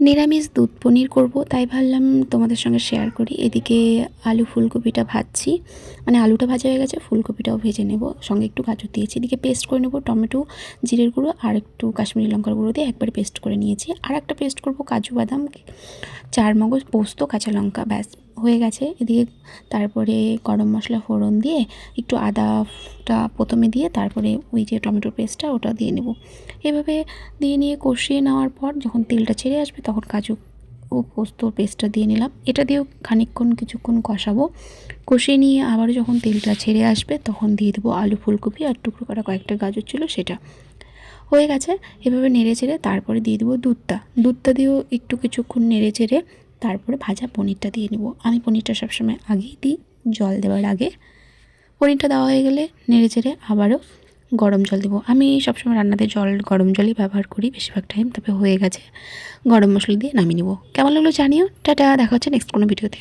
নিরামিষ দুধ পনির করব, তাই ভাবলাম তোমাদের সঙ্গে শেয়ার করি। এদিকে আলু ফুলকপিটা ভাজছি, মানে আলুটা ভাজা হয়ে গেছে, ফুলকপিটাও ভেজে নেব, সঙ্গে একটু গাজর দিয়েছি। এদিকে পেস্ট করে নেব টমেটো, জিরের গুঁড়ো আর একটু কাশ্মীরি লঙ্কার গুঁড়ো দিয়ে একবারে পেস্ট করে নিয়েছি। আর একটা পেস্ট করব কাজু বাদাম, চারমগজ, পোস্ত, কাঁচা লঙ্কা, ব্যাস হয়ে গেছে। এদিকে তারপরে গরম মশলা ফোড়ন দিয়ে একটু আদাটা প্রথমে দিয়ে তারপরে ওই যে টমেটোর পেস্টটা ওটা দিয়ে নেব। এভাবে দিয়ে নিয়ে কষিয়ে নেওয়ার পর যখন তেলটা ছেড়ে আসবে তখন কাজু ও পোস্তর পেস্টটা দিয়ে নিলাম। এটা দিয়েও কিছুক্ষণ কষাবো। কষিয়ে নিয়ে আবারও যখন তেলটা ছেড়ে আসবে তখন দিয়ে দেবো আলু ফুলকপি আর টুকরো করা কয়েকটা গাজর ছিল সেটা। হয়ে গেছে। এভাবে নেড়ে চেড়ে তারপরে দিয়ে দেবো দুধটা দিয়েও একটু কিছুক্ষণ নেড়ে চেড়ে তারপরে ভাজা পনিরটা দিয়ে নেব। আমি পনিরটা সবসময় আগেই দিই, জল দেওয়ার আগে। পনিরটা দেওয়া হয়ে গেলে নেড়ে চেড়ে আবারও গরম জল দেবো। আমি সবসময় রান্নাতে গরম জলই ব্যবহার করি বেশিরভাগ টাইম। তবে হয়ে গেছে, গরম মশলা দিয়ে নামিয়ে নেব। কেমন লাগলো জানিও। টাটা, দেখা হচ্ছে নেক্সট কোনো ভিডিওতে।